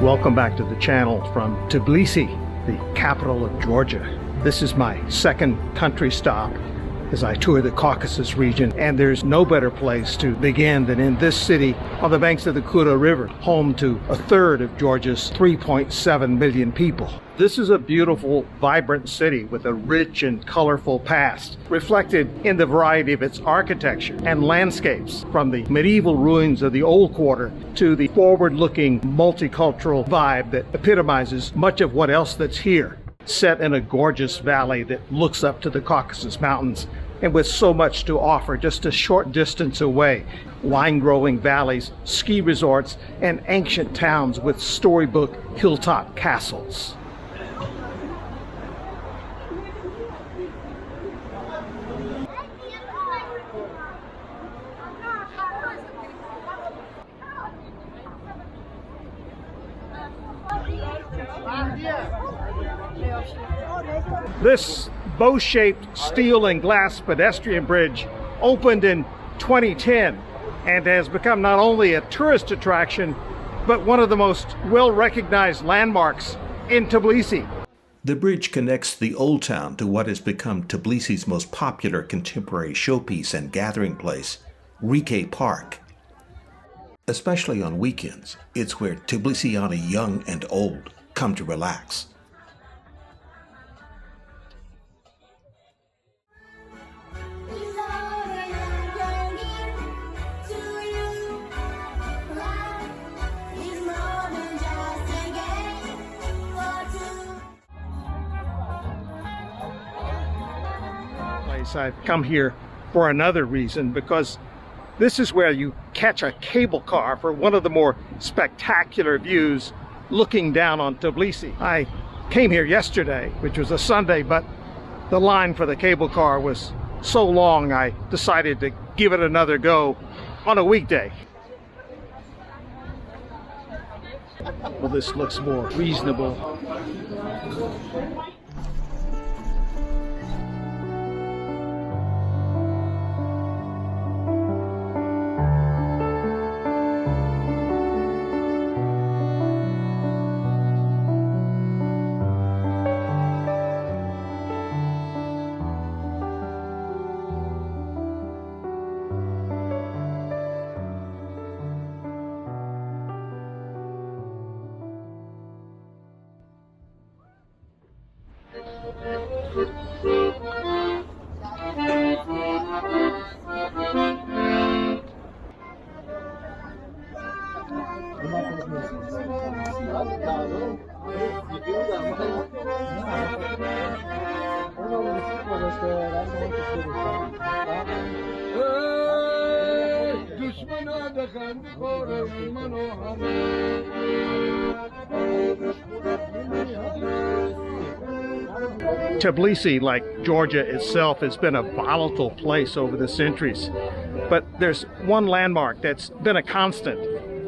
Welcome back to the channel from Tbilisi, the capital of Georgia. This is my second country stop as I tour the Caucasus region, and there's no better place to begin than in this city on the banks of the Kura River, home to a third of Georgia's 3.7 million people. This is a beautiful, vibrant city with a rich and colorful past, reflected in the variety of its architecture and landscapes, from the medieval ruins of the Old Quarter to the forward-looking multicultural vibe that epitomizes much of what else that's here, set in a gorgeous valley that looks up to the Caucasus Mountains, and with so much to offer just a short distance away. Wine-growing valleys, ski resorts, and ancient towns with storybook hilltop castles. This bow-shaped steel and glass pedestrian bridge opened in 2010 and has become not only a tourist attraction, but one of the most well-recognized landmarks in Tbilisi. The bridge connects the Old Town to what has become Tbilisi's most popular contemporary showpiece and gathering place, Rike Park. Especially on weekends, it's where Tbilisiani young and old come to relax. I've come here for another reason, because this is where you catch a cable car for one of the more spectacular views looking down on Tbilisi. I came here yesterday, which was a Sunday, but the line for the cable car was so long I decided to give it another go on a weekday. Well, this looks more reasonable. Tbilisi, like Georgia itself, has been a volatile place over the centuries. But there's one landmark that's been a constant,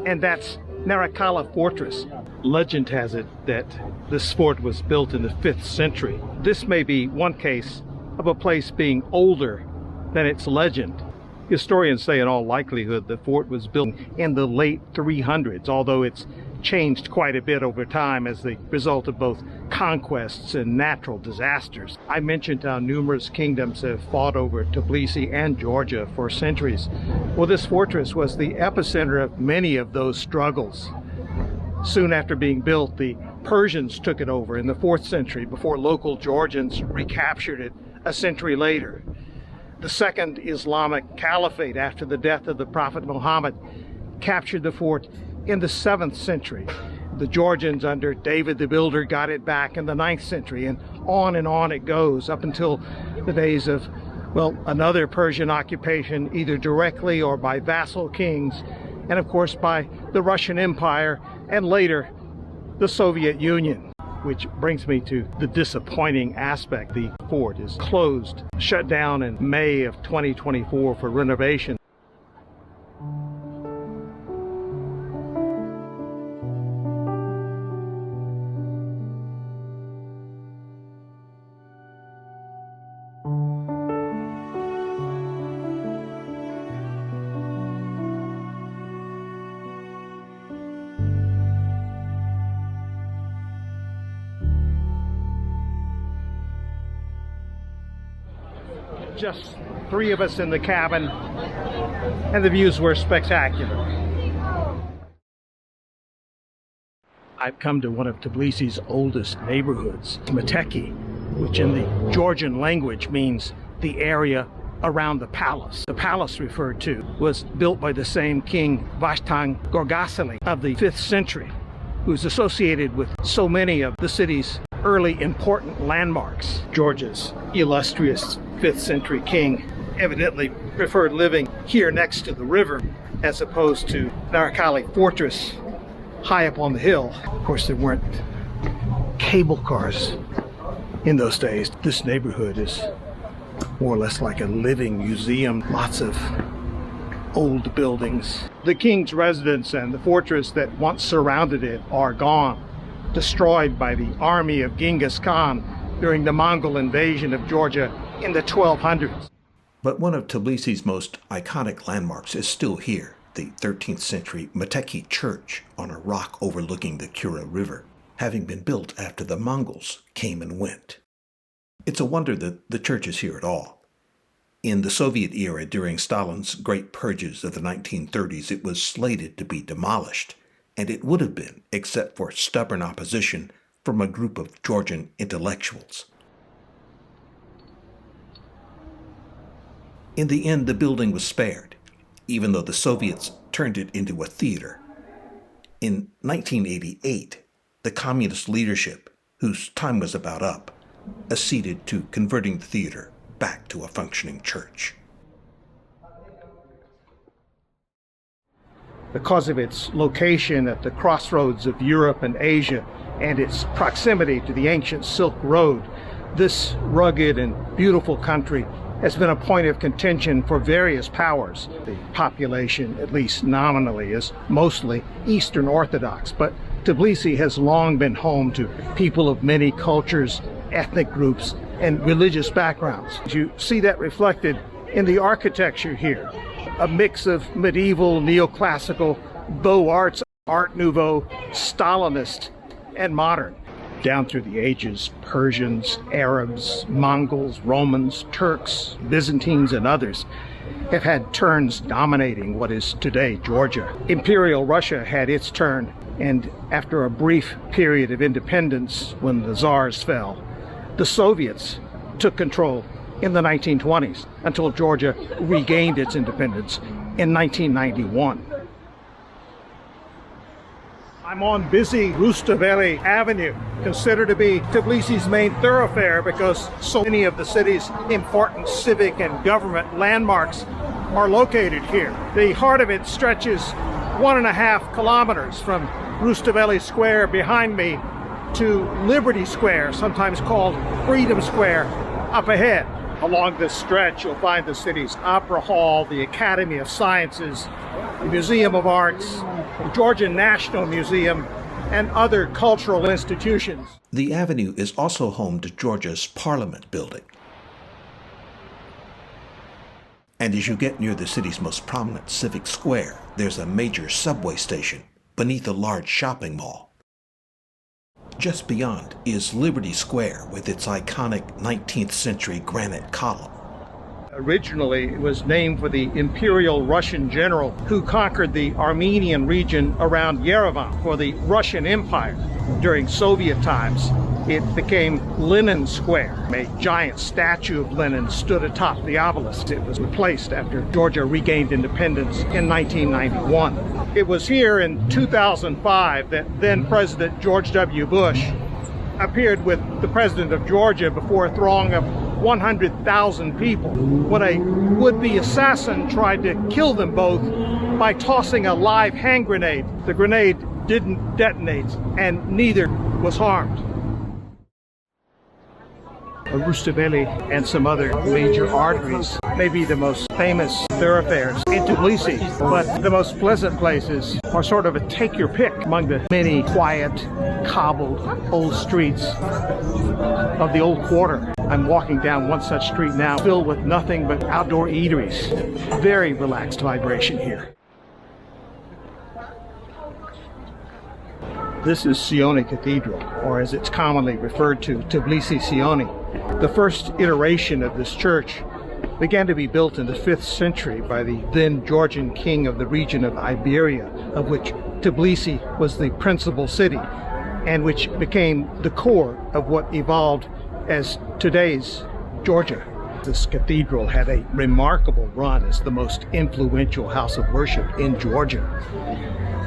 and that's Narikala Fortress. Legend has it that this fort was built in the 5th century. This may be one case of a place being older than its legend. Historians say in all likelihood the fort was built in the late 300s, although it's changed quite a bit over time as the result of both conquests and natural disasters. I mentioned how numerous kingdoms have fought over Tbilisi and Georgia for centuries. Well, this fortress was the epicenter of many of those struggles. Soon after being built, the Persians took it over in the 4th century before local Georgians recaptured it a century later. The Second Islamic Caliphate, after the death of the Prophet Muhammad, captured the fort in the 7th century. The Georgians under David the Builder got it back in the 9th century, and on it goes up until the days of, well, another Persian occupation, either directly or by vassal kings, and of course by the Russian Empire, and later the Soviet Union. Which brings me to the disappointing aspect. The fort is closed, shut down in May of 2024 for renovation. just three of us in the cabin, and the views were spectacular. I've come to one of Tbilisi's oldest neighborhoods, Metekhi, which in the Georgian language means the area around the palace. The palace referred to was built by the same king Vashtang Gorgasili of the 5th century, who's associated with so many of the city's early important landmarks. Georgia's illustrious 5th century king evidently preferred living here next to the river as opposed to Narikala Fortress high up on the hill. Of course, there weren't cable cars in those days. This neighborhood is more or less like a living museum. Lots of old buildings. The king's residence and the fortress that once surrounded it are gone, destroyed by the army of Genghis Khan during the Mongol invasion of Georgia in the 1200s. But one of Tbilisi's most iconic landmarks is still here, the 13th century Metekhi Church on a rock overlooking the Kura River, having been built after the Mongols came and went. It's a wonder that the church is here at all. In the Soviet era, during Stalin's great purges of the 1930s, it was slated to be demolished, and it would have been, except for stubborn opposition from a group of Georgian intellectuals. In the end, the building was spared, even though the Soviets turned it into a theater. In 1988, the communist leadership, whose time was about up, acceded to converting the theater back to a functioning church. Because of its location at the crossroads of Europe and Asia and its proximity to the ancient Silk Road, this rugged and beautiful country has been a point of contention for various powers. The population, at least nominally, is mostly Eastern Orthodox, but Tbilisi has long been home to people of many cultures, ethnic groups, and religious backgrounds. You see that reflected in the architecture here, a mix of medieval, neoclassical, Beaux Arts, Art Nouveau, Stalinist, and modern. Down through the ages, Persians, Arabs, Mongols, Romans, Turks, Byzantines, and others have had turns dominating what is today Georgia. Imperial Russia had its turn, and after a brief period of independence when the Tsars fell, the Soviets took control in the 1920s until Georgia regained its independence in 1991. I'm on busy Rustaveli Avenue, considered to be Tbilisi's main thoroughfare because so many of the city's important civic and government landmarks are located here. The heart of it stretches 1.5 kilometers from Rustaveli Square behind me to Liberty Square, sometimes called Freedom Square, up ahead. Along this stretch, you'll find the city's Opera Hall, the Academy of Sciences, the Museum of Arts, the Georgian National Museum, and other cultural institutions. The avenue is also home to Georgia's Parliament building. And as you get near the city's most prominent civic square, there's a major subway station beneath a large shopping mall. Just beyond is Liberty Square with its iconic 19th century granite column. Originally, it was named for the Imperial Russian general who conquered the Armenian region around Yerevan for the Russian Empire. During Soviet times, it became Lenin Square. A giant statue of Lenin stood atop the obelisk. It was replaced after Georgia regained independence in 1991. It was here in 2005 that then President George W. Bush appeared with the president of Georgia before a throng of 100,000 people when a would-be assassin tried to kill them both by tossing a live hand grenade. The grenade didn't detonate and neither was harmed. Rustaveli and some other major arteries may be the most famous thoroughfares in Tbilisi, but the most pleasant places are sort of a take your pick among the many quiet, cobbled old streets of the old quarter. I'm walking down one such street now filled with nothing but outdoor eateries. Very relaxed vibration here. This is Sioni Cathedral, or as it's commonly referred to, Tbilisi Sioni. The first iteration of this church began to be built in the 5th century by the then Georgian king of the region of Iberia, of which Tbilisi was the principal city, and which became the core of what evolved as today's Georgia. This cathedral had a remarkable run as the most influential house of worship in Georgia.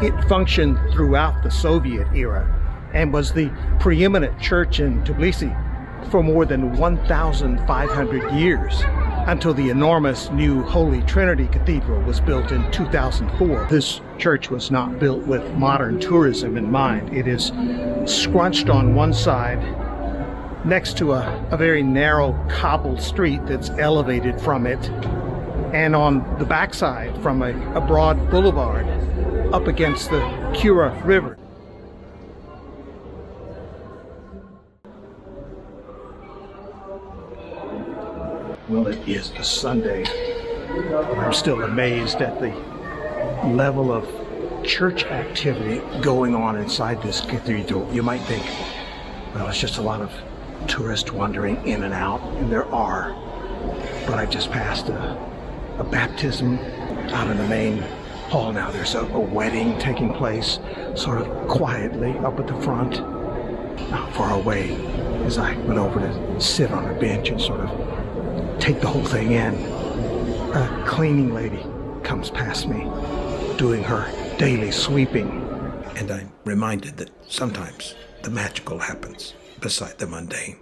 It functioned throughout the Soviet era and was the preeminent church in Tbilisi for more than 1,500 years, until the enormous new Holy Trinity Cathedral was built in 2004. This church was not built with modern tourism in mind. It is scrunched on one side next to a very narrow cobbled street that's elevated from it, and on the backside from a broad boulevard up against the Kura River. Well, it is a Sunday. I'm still amazed at the level of church activity going on inside this cathedral. You might think, well, it's just a lot of tourists wandering in and out, and there are. But I just passed a baptism out in the main hall now. There's a wedding taking place sort of quietly up at the front, not far away, as I went over to sit on a bench and sort of take the whole thing in. A cleaning lady comes past me doing her daily sweeping. And I'm reminded that sometimes the magical happens beside the mundane.